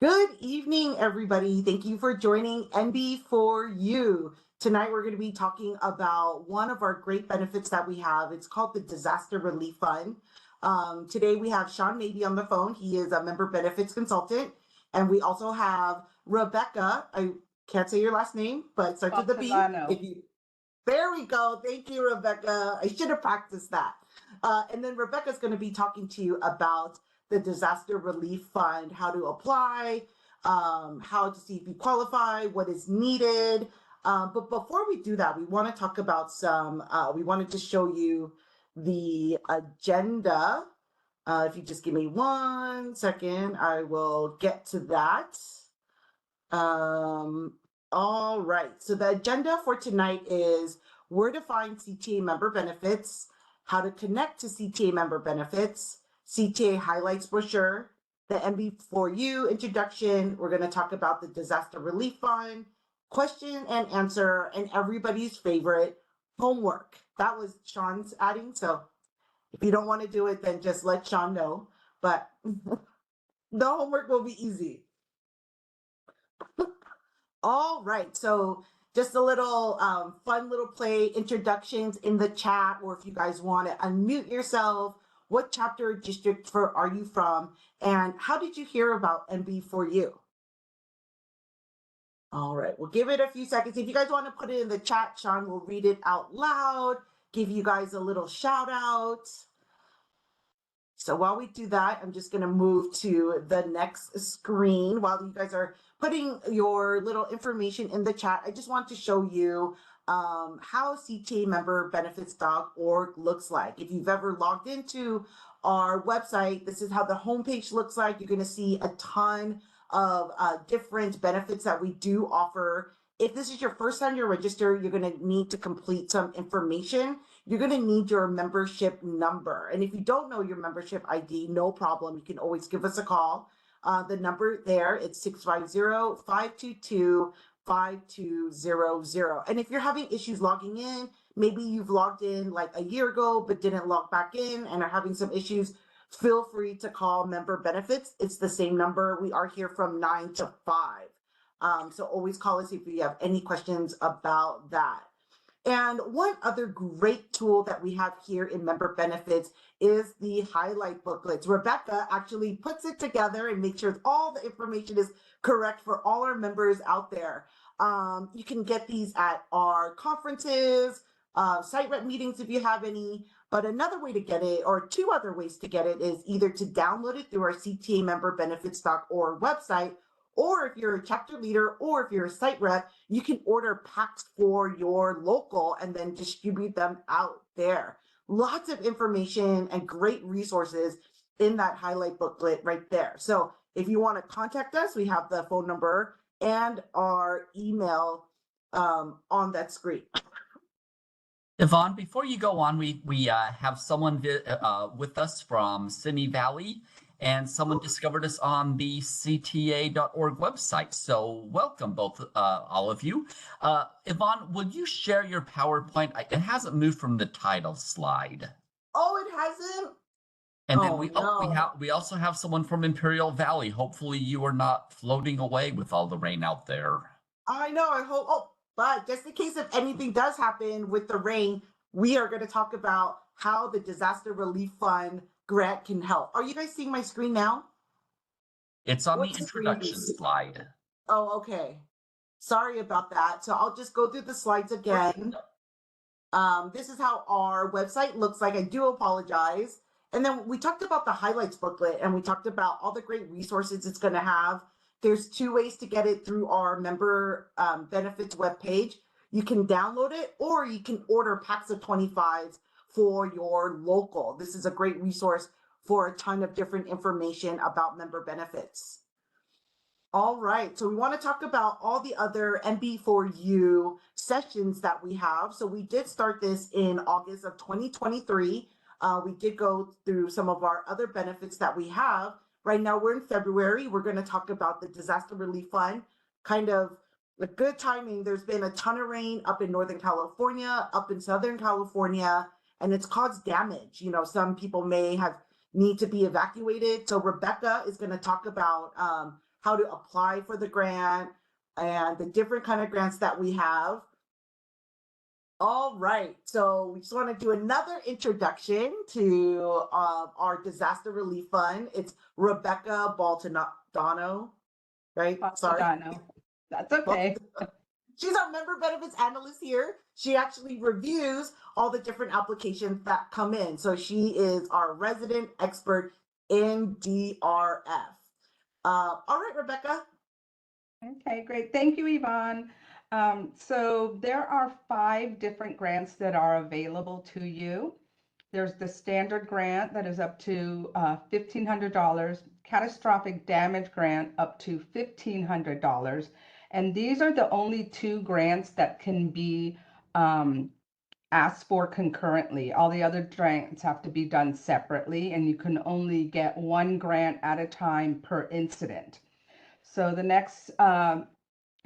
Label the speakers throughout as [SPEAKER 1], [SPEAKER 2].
[SPEAKER 1] Good evening, everybody. Thank you for joining NB4U. Tonight, we're going to be talking about one of our great benefits that we have. It's called the Disaster Relief Fund. Today, we have Sean Mabey on the phone. He is a member benefits consultant. And we also have Rebecca. I can't say your last name, but it starts with a B.
[SPEAKER 2] Baltazano.
[SPEAKER 1] There we go. Thank you, Rebecca. I should have practiced that. And then Rebecca's going to be talking to you about the Disaster Relief Fund, how to apply, how to see if you qualify, what is needed. But before we do that, we want to talk about we wanted to show you the agenda. If you just give me 1 second, I will get to that. All right, so the agenda for tonight is where to find CTA member benefits, how to connect to CTA member benefits, CTA highlights brochure, the NB4U introduction. We're going to talk about the Disaster Relief Fund, question and answer, and everybody's favorite, homework. That was Sean's adding, so if you don't want to do it, then just let Sean know. But the homework will be easy. All right, so just a little fun little play, introductions in the chat, or if you guys want to unmute yourself, what chapter or district are you from, and how did you hear about NB4U? All right, we'll give it a few seconds. If you guys want to put it in the chat, Sean will read it out loud, give you guys a little shout out. So while we do that, I'm just going to move to the next screen while you guys are putting your little information in the chat. I just want to show you how CTAmemberbenefits.org looks like. If you've ever logged into our website, this is how the homepage looks like. You're going to see a ton of different benefits that we do offer. If this is your first time you're registered, you're going to need to complete some information. You're going to need your membership number. And if you don't know your membership ID, no problem. You can always give us a call. The number there, it's 650-522-5200. And if you're having issues logging in, maybe you've logged in like a year ago, but didn't log back in and are having some issues, feel free to call Member Benefits. It's the same number. We are here from 9 to 5. So always call us if you have any questions about that. And one other great tool that we have here in Member Benefits is the highlight booklets. Rebecca actually puts it together and makes sure all the information is correct for all our members out there. You can get these at our conferences, site rep meetings if you have any. But another way to get it, or two other ways to get it, is either to download it through our CTAmemberbenefits.org website, or if you're a chapter leader, or if you're a site rep, you can order packs for your local and then distribute them out there. Lots of information and great resources in that highlight booklet right there. So if you want to contact us, we have the phone number and our email on that screen.
[SPEAKER 3] Yvonne, before you go on, we have someone with us from Simi Valley, and someone discovered us on the CTA.org website. So welcome both, all of you. Yvonne, would you share your PowerPoint? It hasn't moved from the title slide.
[SPEAKER 1] Oh, it hasn't?
[SPEAKER 3] And then we also have someone from Imperial Valley. Hopefully you are not floating away with all the rain out there.
[SPEAKER 1] I know, I hope. Oh, but just in case if anything does happen with the rain, we are going to talk about how the Disaster Relief Fund grant can help. Are you guys seeing my screen now?
[SPEAKER 3] It's on the introduction slide.
[SPEAKER 1] Oh, okay. Sorry about that. So I'll just go through the slides again. This is how our website looks like. I do apologize. And then we talked about the highlights booklet, and we talked about all the great resources it's going to have. There's two ways to get it through our member benefits webpage. You can download it, or you can order packs of 25s for your local. This is a great resource for a ton of different information about member benefits. All right, so we want to talk about all the other NB4U sessions that we have. So we did start this in August of 2023. We did go through some of our other benefits that we have. Right now we're in February. We're going to talk about the Disaster Relief Fund. Kind of a good timing. There's been a ton of rain up in Northern California, up in Southern California, and it's caused damage. You know, some people may need to be evacuated. So Rebecca is going to talk about how to apply for the grant, and the different kind of grants that we have. All right, so we just want to do another introduction to our disaster relief fund. It's Rebecca Baltodano, right? Sorry.
[SPEAKER 2] Baltodano. That's okay.
[SPEAKER 1] She's our member benefits analyst here. She actually reviews all the different applications that come in. So she is our resident expert in DRF. All right, Rebecca.
[SPEAKER 2] Okay, great. Thank you, Yvonne. So there are 5 different grants that are available to you. There's the standard grant that is up to $1,500, catastrophic damage grant up to $1,500. And these are the only 2 grants that can be asked for concurrently. All the other grants have to be done separately, and you can only get 1 grant at a time per incident. So the next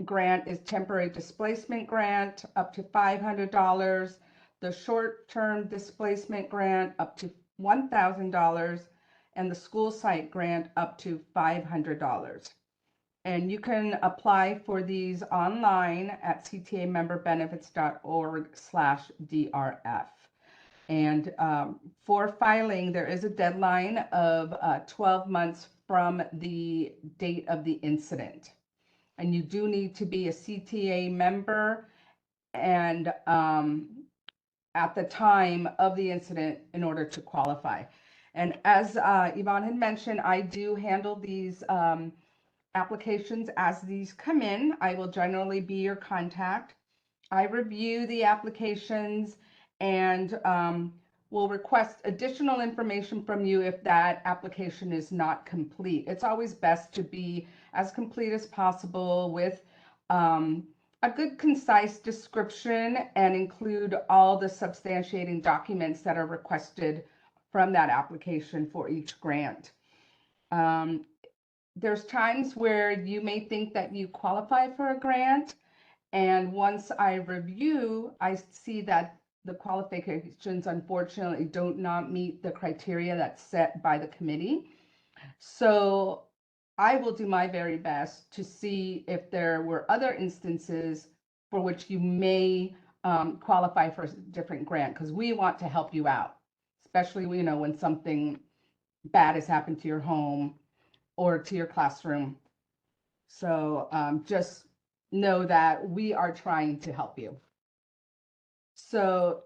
[SPEAKER 2] grant is temporary displacement grant up to $500, the short-term displacement grant up to $1,000, and the school site grant up to $500. And you can apply for these online at ctamemberbenefits.org/DRF. And for filing, there is a deadline of 12 months from the date of the incident. And you do need to be a CTA member and at the time of the incident in order to qualify. And as Yvonne had mentioned, I do handle these applications as these come in. I will generally be your contact. I review the applications and will request additional information from you if that application is not complete. It's always best to be as complete as possible with a good concise description and include all the substantiating documents that are requested from that application for each grant. There's times where you may think that you qualify for a grant, and once I review, I see that the qualifications unfortunately do not meet the criteria that's set by the committee. So I will do my very best to see if there were other instances for which you may qualify for a different grant, because we want to help you out, especially when something bad has happened to your home or to your classroom. So just know that we are trying to help you. So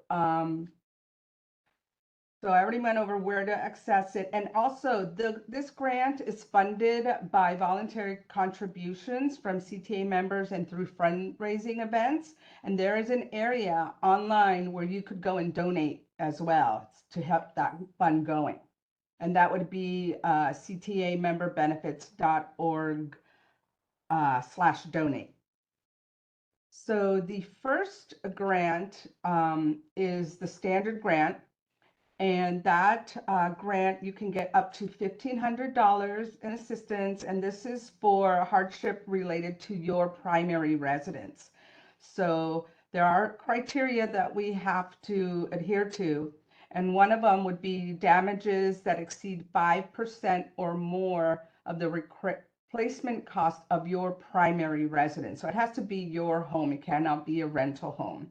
[SPEAKER 2] so I already went over where to access it. And also this grant is funded by voluntary contributions from CTA members and through fundraising events. And there is an area online where you could go and donate as well to help that fund going. And that would be ctamemberbenefits.org/donate. So the first grant is the standard grant. And that grant, you can get up to $1,500 in assistance. And this is for hardship related to your primary residence. So there are criteria that we have to adhere to. And one of them would be damages that exceed 5% or more of the replacement cost of your primary residence. So it has to be your home. It cannot be a rental home.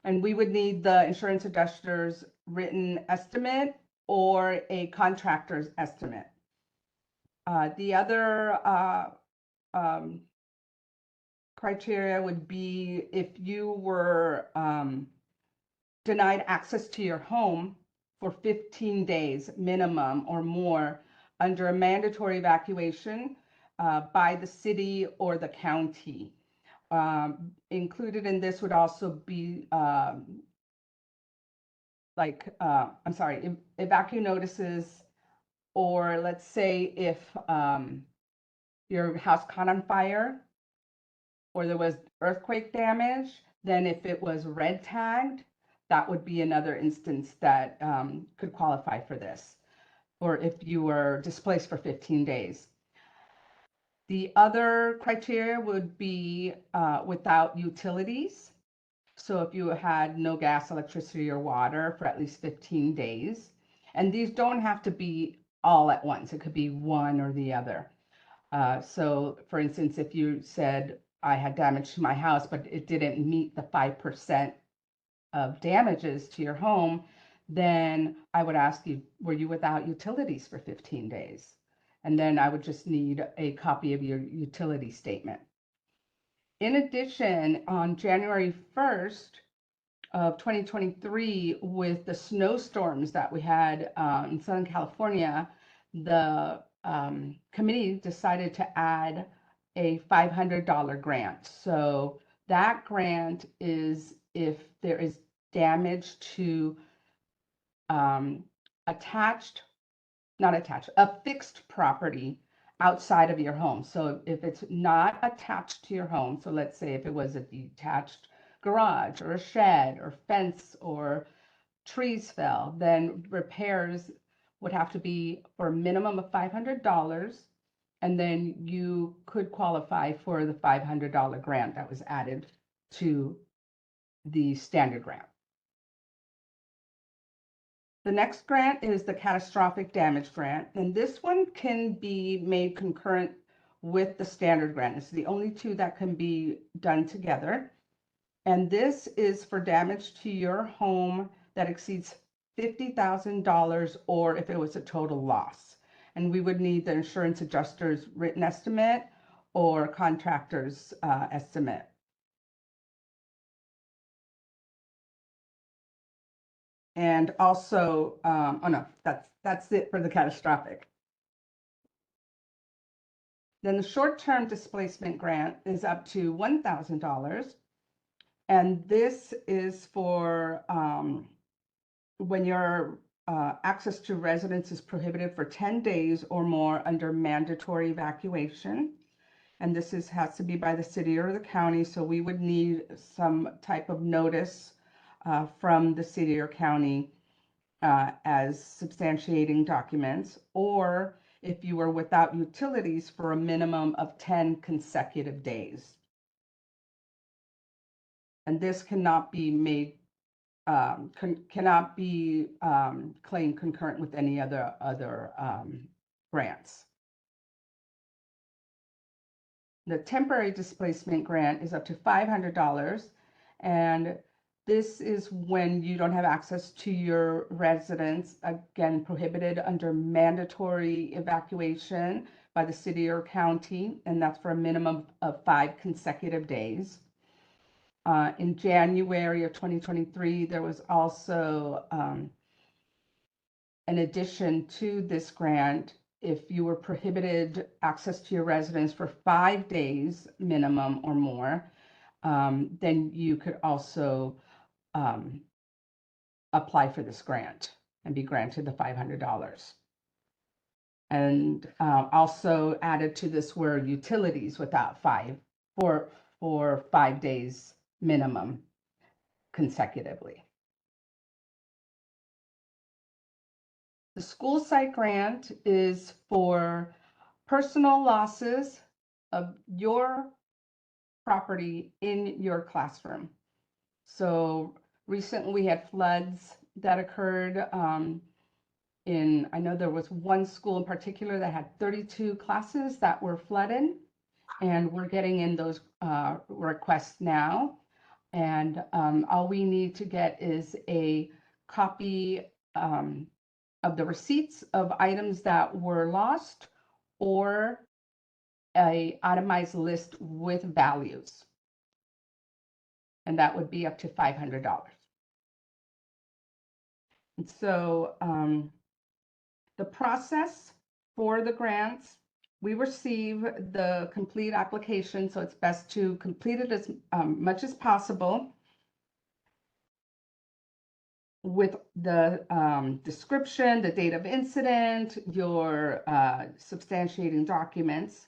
[SPEAKER 2] And we would need the insurance adjuster's written estimate or a contractor's estimate. The other criteria would be if you were denied access to your home for 15 days minimum or more under a mandatory evacuation by the city or the county. Included in this would also be evacuation notices, or let's say if your house caught on fire or there was earthquake damage, then if it was red tagged, that would be another instance that could qualify for this, or if you were displaced for 15 days. The other criteria would be without utilities. So if you had no gas, electricity, or water for at least 15 days, and these don't have to be all at once. It could be one or the other. So for instance, if you said I had damage to my house, but it didn't meet the 5% of damages to your home, then I would ask you, were you without utilities for 15 days? And then I would just need a copy of your utility statement. In addition, on January 1st of 2023, with the snowstorms that we had in Southern California, the committee decided to add a $500 grant. So that grant is if there is damage to a fixed property outside of your home. So if it's not attached to your home, so let's say if it was a detached garage or a shed or fence or trees fell, then repairs would have to be for a minimum of $500. And then you could qualify for the $500 grant that was added to the standard grant. The next grant is the catastrophic damage grant, and this one can be made concurrent with the standard grant. It's the only two that can be done together. And this is for damage to your home that exceeds $50,000 or if it was a total loss. And we would need the insurance adjuster's written estimate or contractor's estimate. And also, oh no, that's it for the catastrophic. Then the short-term displacement grant is up to $1,000. And this is for when your access to residence is prohibited for 10 days or more under mandatory evacuation. And this has to be by the city or the county. So we would need some type of notice from the city or county as substantiating documents, or if you were without utilities for a minimum of 10 consecutive days. And this cannot be made, claimed concurrent with any other grants. The temporary displacement grant is up to $500, and this is when you don't have access to your residence, again, prohibited under mandatory evacuation by the city or county, and that's for a minimum of 5 consecutive days. In January of 2023, there was also an addition to this grant. If you were prohibited access to your residence for 5 days minimum or more, then you could also apply for this grant and be granted the $500. And also added to this were utilities without for 5 days minimum consecutively. The school site grant is for personal losses of your property in your classroom. So recently we had floods that occurred I know there was one school in particular that had 32 classes that were flooded, and we're getting in those requests now. And all we need to get is a copy of the receipts of items that were lost or a itemized list with values. And that would be up to $500. And so the process for the grants, we receive the complete application, so it's best to complete it as much as possible with the description, the date of incident, your substantiating documents.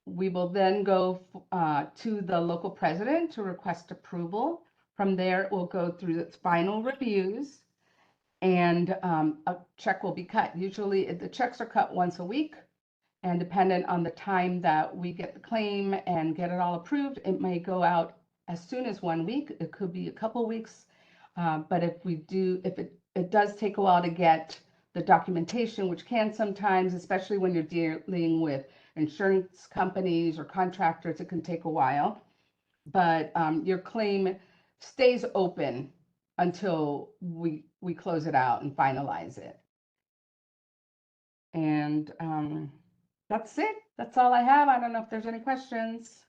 [SPEAKER 2] We will then go to the local president to request approval. From there, we'll go through the final reviews, and a check will be cut. Usually the checks are cut once a week, and dependent on the time that we get the claim and get it all approved, it may go out as soon as 1 week. It could be a couple weeks, but if it does take a while to get the documentation, which can sometimes, especially when you're dealing with insurance companies or contractors, it can take a while. But your claim stays open until we close it out and finalize it. And that's it. That's all I have. I don't know if there's any questions.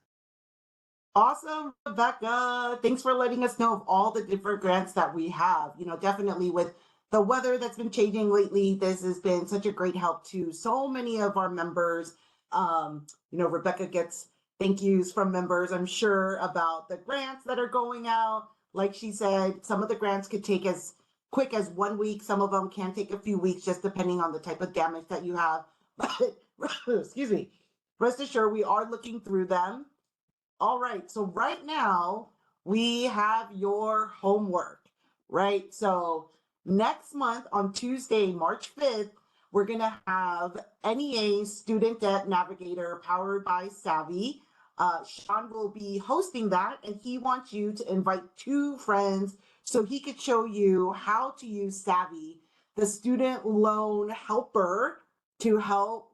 [SPEAKER 1] Awesome, Rebecca. Thanks for letting us know of all the different grants that we have. You know, definitely with the weather that's been changing lately, this has been such a great help to so many of our members. You know, Rebecca gets thank yous from members, I'm sure, about the grants that are going out. Like she said, some of the grants could take as quick as 1 week. Some of them can take a few weeks, just depending on the type of damage that you have. But excuse me, rest assured, we are looking through them. All right, so right now we have your homework, right? So next month on Tuesday, March 5th, we're gonna have NEA Student Debt Navigator powered by Savvy. Sean will be hosting that, and he wants you to invite 2 friends so he could show you how to use Savvy, the student loan helper, to help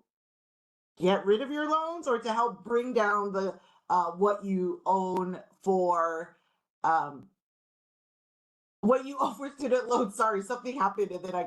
[SPEAKER 1] get rid of your loans or to help bring down the what you own for student loans. Sorry, something happened and then I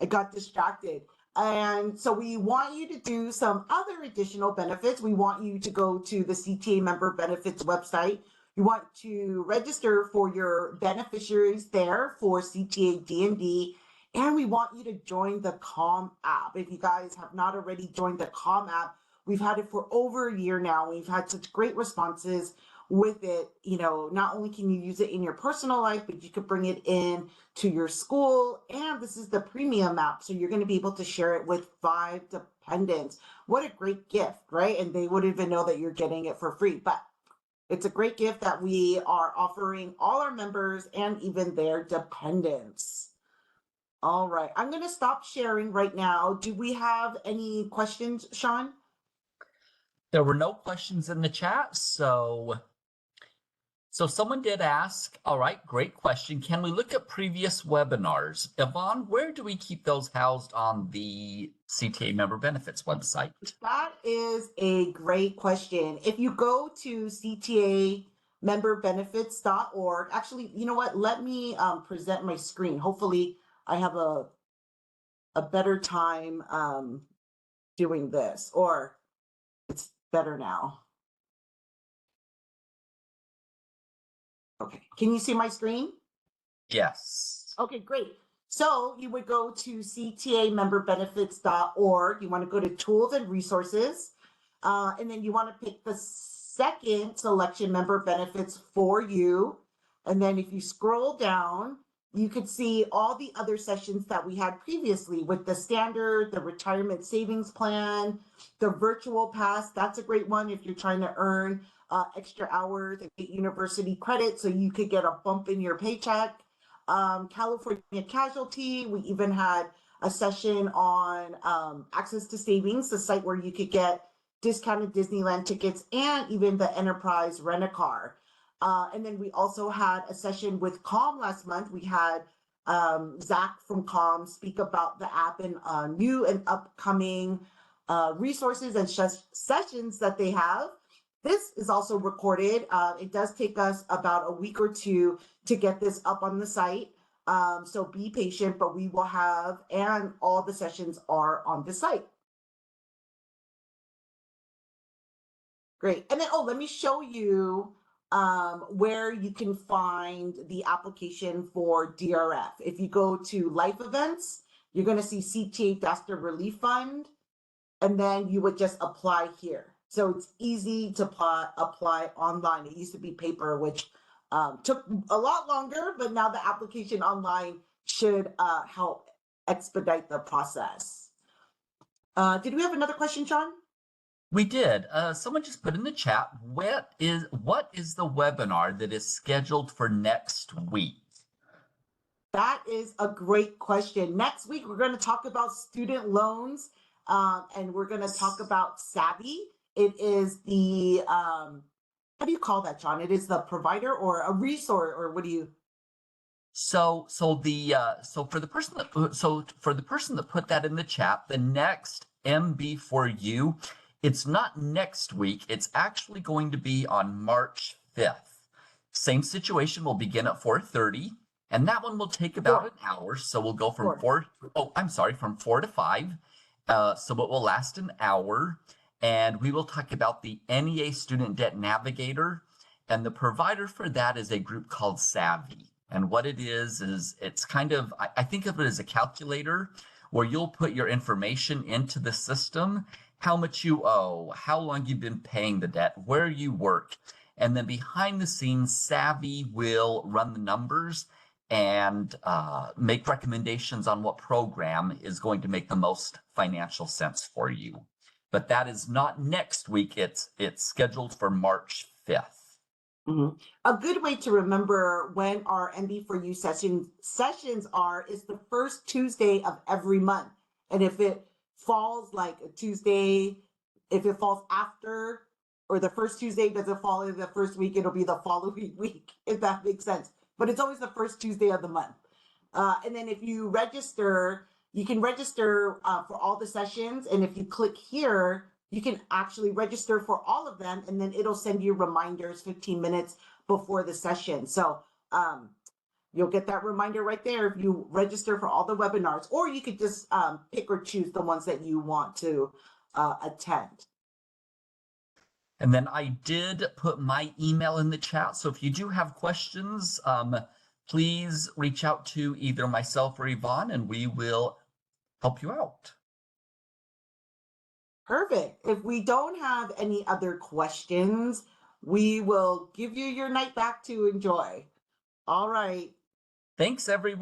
[SPEAKER 1] got distracted. And so we want you to do some other additional benefits. We want you to go to the CTA member benefits website. You want to register for your beneficiaries there for CTA D&D. And we want you to join the Calm app. If you guys have not already joined the Calm app, we've had it for over a year now. We've had such great responses with it. You know, not only can you use it in your personal life, but you could bring it in to your school. And this is the premium app, so you're going to be able to share it with 5 dependents. What a great gift, right? And they wouldn't even know that you're getting it for free. But it's a great gift that we are offering all our members and even their dependents. All right, I'm going to stop sharing right now. Do we have any questions, Sean?
[SPEAKER 3] There were no questions in the chat, so someone did ask, all right, great question. Can we look at previous webinars? Yvonne, where do we keep those housed on the CTA member benefits website?
[SPEAKER 1] That is a great question. If you go to ctamemberbenefits.org, actually, you know what? Let me present my screen. Hopefully I have a better time doing this, or it's better now. Okay, can you see my screen?
[SPEAKER 3] Yes.
[SPEAKER 1] Okay, great. So you would go to ctamemberbenefits.org. You want to go to tools and resources, and then you want to pick the second selection, member benefits for you. And then if you scroll down, you could see all the other sessions that we had previously with the standard, the retirement savings plan, the virtual pass. That's a great one if you're trying to earn extra hours and get university credit so you could get a bump in your paycheck. California Casualty, we even had a session on Access to Savings, the site where you could get discounted Disneyland tickets and even the Enterprise Rent-A-Car. And then we also had a session with Calm last month. We had Zach from Calm speak about the app and new and upcoming resources and sessions that they have. This is also recorded. It does take us about a week or 2 to get this up on the site. So be patient, but we will have, and all the sessions are on the site. Great. And then, let me show you where you can find the application for DRF. If you go to life events, you're going to see CTA Disaster Relief Fund, and then you would just apply here. So it's easy to apply online. It used to be paper, which took a lot longer, but now the application online should help expedite the process. Did we have another question, Sean?
[SPEAKER 3] We did. Someone just put in the chat, what is the webinar that is scheduled for next week?
[SPEAKER 1] That is a great question. Next week, we're going to talk about student loans, and we're going to talk about Savvy. It is the, how do you call that, John? It is the provider or a resource, or what do you?
[SPEAKER 3] So for the person that put that in the chat, the next MB for you, it's not next week. It's actually going to be on March 5th. Same situation will begin at 4:30, and that one will take about an hour. So we'll go from from 4 to 5. So it will last an hour, and we will talk about the NEA Student Debt Navigator, and the provider for that is a group called Savvy. And what it is it's kind of, I think of it as a calculator where you'll put your information into the system, how much you owe, how long you've been paying the debt, where you work. And then behind the scenes, Savvy will run the numbers and make recommendations on what program is going to make the most financial sense for you. But that is not next week. It's scheduled for March 5th.
[SPEAKER 1] Mm-hmm. A good way to remember when our MB4U sessions are is the first Tuesday of every month. And if it falls like a Tuesday, if it falls after, or the first Tuesday doesn't fall in the first week, it'll be the following week, if that makes sense. But it's always the first Tuesday of the month. And then if you register, you can register for all the sessions. And if you click here, you can actually register for all of them, and then it'll send you reminders 15 minutes before the session. So you'll get that reminder right there if you register for all the webinars, or you could just pick or choose the ones that you want to attend.
[SPEAKER 3] And then I did put my email in the chat. So if you do have questions, please reach out to either myself or Yvonne, and we will help you out.
[SPEAKER 1] Perfect. If we don't have any other questions, we will give you your night back to enjoy. All right.
[SPEAKER 3] Thanks, everyone.